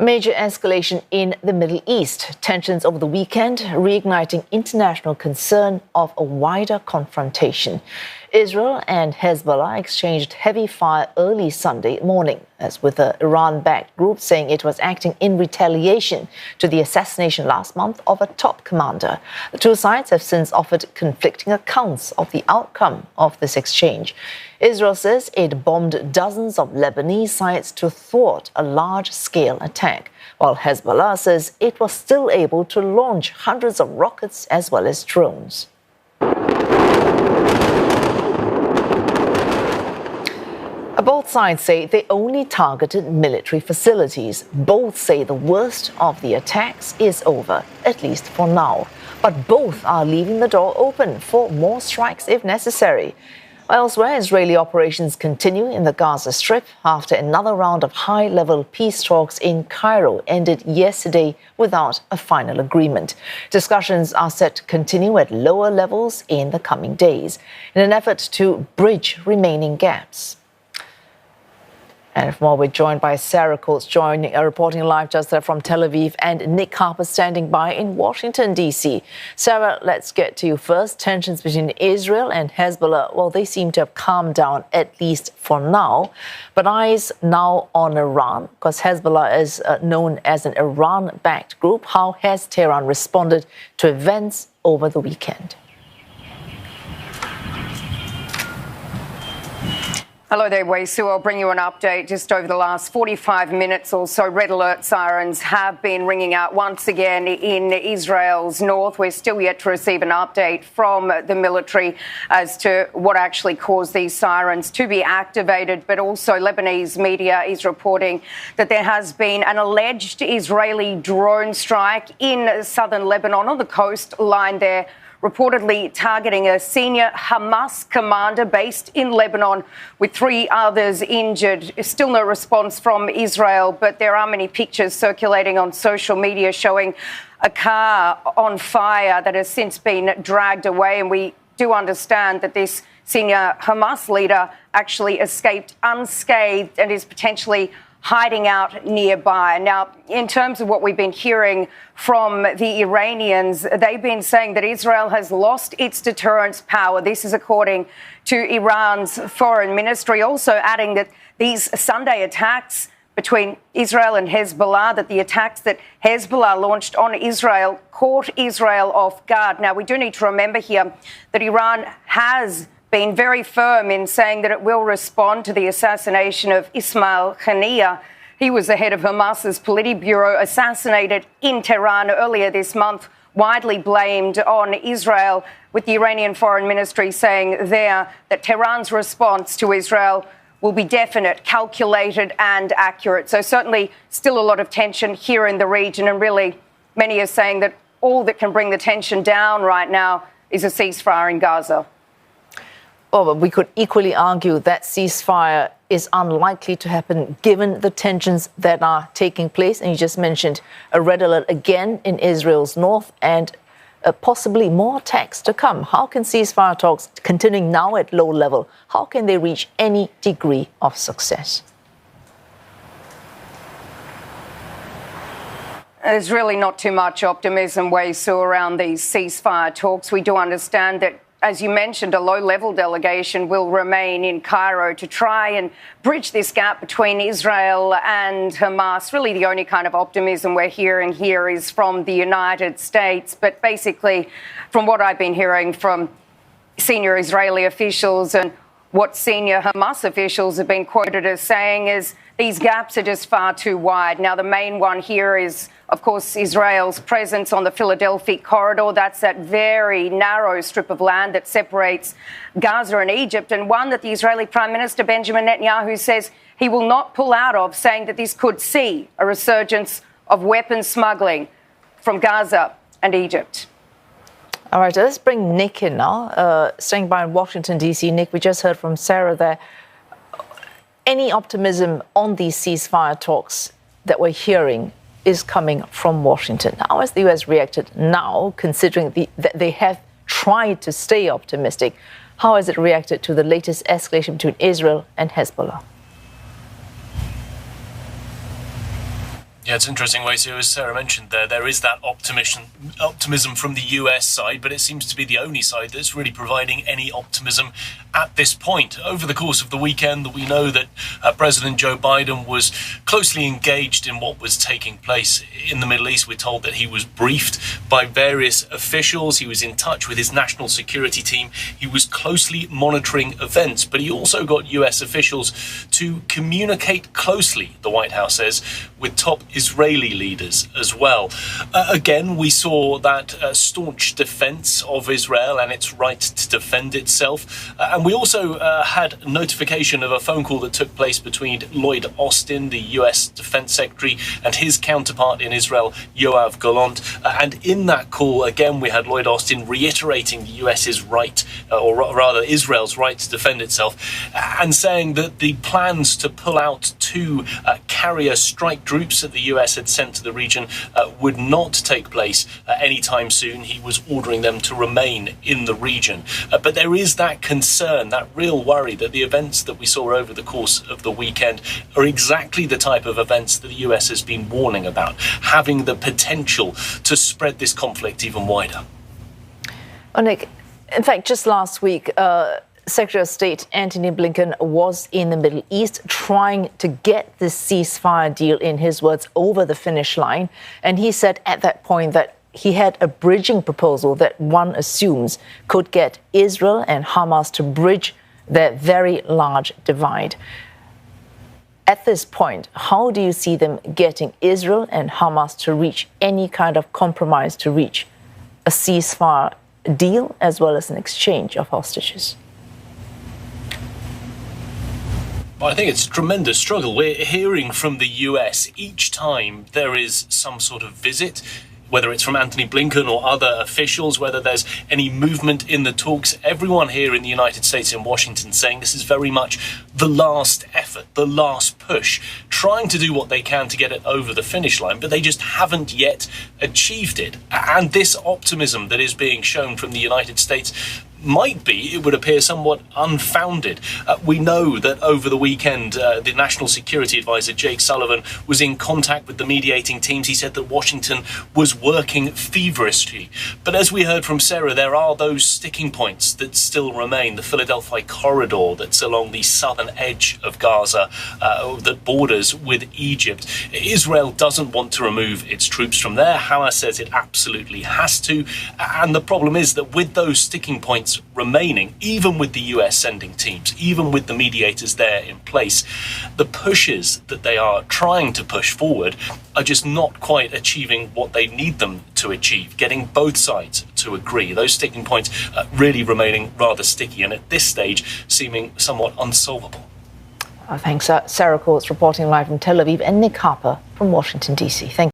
Major escalation in the Middle East. Tensions over the weekend, reigniting international concern of a wider confrontation. Israel and Hezbollah exchanged heavy fire early Sunday morning, as with the Iran-backed group saying it was acting in retaliation to the assassination last month of a top commander. The two sides have since offered conflicting accounts of the outcome of this exchange. Israel says it bombed dozens of Lebanese sites to thwart a large-scale attack, while Hezbollah says it was still able to launch hundreds of rockets as well as drones. Both sides say they only targeted military facilities. Both say the worst of the attacks is over, at least for now. But both are leaving the door open for more strikes if necessary. Elsewhere, Israeli operations continue in the Gaza Strip after another round of high-level peace talks in Cairo ended yesterday without a final agreement. Discussions are set to continue at lower levels in the coming days in an effort to bridge remaining gaps. And for more, we're joined by Sarah Coates, reporting live just there from Tel Aviv, and Nick Harper standing by in Washington, D.C. Sarah, let's get to you first. Tensions between Israel and Hezbollah, well, they seem to have calmed down, at least for now. But eyes now on Iran, because Hezbollah is known as an Iran-backed group. How has Tehran responded to events over the weekend? Hello there, Wei-Su. I'll bring you an update. Just over the last 45 minutes or so, red alert sirens have been ringing out once again in Israel's north. We're still yet to receive an update from the military as to what actually caused these sirens to be activated. But also Lebanese media is reporting that there has been an alleged Israeli drone strike in southern Lebanon on the coastline there, reportedly targeting a senior Hamas commander based in Lebanon, with 3 others injured. Still no response from Israel, but there are many pictures circulating on social media showing a car on fire that has since been dragged away. And we do understand that this senior Hamas leader actually escaped unscathed and is potentially hiding out nearby. Now, in terms of what we've been hearing from the Iranians, they've been saying that Israel has lost its deterrence power. This is according to Iran's foreign ministry, also adding that these Sunday attacks between Israel and Hezbollah, that the attacks that Hezbollah launched on Israel caught Israel off guard. Now, we do need to remember here that Iran has been very firm in saying that it will respond to the assassination of Ismail Haniyeh. He was the head of Hamas's Politburo, assassinated in Tehran earlier this month, widely blamed on Israel, with the Iranian Foreign Ministry saying there that Tehran's response to Israel will be definite, calculated and accurate. So certainly still a lot of tension here in the region, and really many are saying that all that can bring the tension down right now is a ceasefire in Gaza. Oh, but we could equally argue that ceasefire is unlikely to happen given the tensions that are taking place. And you just mentioned a red alert again in Israel's north and possibly more attacks to come. How can ceasefire talks, continuing now at low level, how can they reach any degree of success? There's really not too much optimism, Wei-Su, around these ceasefire talks. We do understand that, as you mentioned, a low-level delegation will remain in Cairo to try and bridge this gap between Israel and Hamas. Really, the only kind of optimism we're hearing here is from the United States. But basically, from what I've been hearing from senior Israeli officials and what senior Hamas officials have been quoted as saying is these gaps are just far too wide. Now, the main one here is, of course, Israel's presence on the Philadelphia corridor. That's that very narrow strip of land that separates Gaza and Egypt, and one that the Israeli Prime Minister Benjamin Netanyahu says he will not pull out of, saying that this could see a resurgence of weapons smuggling from Gaza and Egypt. All right, let's bring Nick in now, staying by in Washington, D.C. Nick, we just heard from Sarah there. Any optimism on these ceasefire talks that we're hearing is coming from Washington? How has the U.S. reacted now, considering that they have tried to stay optimistic? How has it reacted to the latest escalation between Israel and Hezbollah? Yeah, it's interesting, Wayso, as Sarah mentioned there is that optimism from the US side, but it seems to be the only side that's really providing any optimism at this point. Over the course of the weekend, we know that President Joe Biden was closely engaged in what was taking place in the Middle East. We're told that he was briefed by various officials. He was in touch with his national security team. He was closely monitoring events, but he also got US officials to communicate closely, the White House says, with top Israeli leaders as well. Again, we saw that staunch defense of Israel and its right to defend itself. And we also had notification of a phone call that took place between Lloyd Austin, the US Defense Secretary, and his counterpart in Israel, Yoav Gallant. And in that call, again, we had Lloyd Austin reiterating the US's right, or rather Israel's right to defend itself, and saying that the plans to pull out two carrier strike groups that the US had sent to the region would not take place anytime soon. He was ordering them to remain in the region. But there is that concern, that real worry that the events that we saw over the course of the weekend are exactly the type of events that the US has been warning about, having the potential to spread this conflict even wider. Well, Nick, in fact, just last week, Secretary of State Antony Blinken was in the Middle East trying to get this ceasefire deal, in his words, over the finish line. And he said at that point that he had a bridging proposal that one assumes could get Israel and Hamas to bridge their very large divide. At this point, how do you see them getting Israel and Hamas to reach any kind of compromise, to reach a ceasefire deal as well as an exchange of hostages? Well, I think it's a tremendous struggle. We're hearing from the US each time there is some sort of visit, whether it's from Antony Blinken or other officials, whether there's any movement in the talks. Everyone here in the United States, in Washington, saying this is very much the last effort, the last push, trying to do what they can to get it over the finish line, but they just haven't yet achieved it. And this optimism that is being shown from the United States might be, it would appear, somewhat unfounded. We know that over the weekend, the National Security Advisor, Jake Sullivan, was in contact with the mediating teams. He said that Washington was working feverishly. But as we heard from Sarah, there are those sticking points that still remain. The Philadelphia corridor that's along the southern edge of Gaza, that borders with Egypt. Israel doesn't want to remove its troops from there. Hamas says it absolutely has to. And the problem is that with those sticking points remaining, even with the US sending teams, even with the mediators there in place, the pushes that they are trying to push forward are just not quite achieving what they need them to achieve, getting both sides to agree. Those sticking points really remaining rather sticky and at this stage seeming somewhat unsolvable. Thanks, Sarah Coates reporting live from Tel Aviv, and Nick Harper from Washington, D.C. Thank you.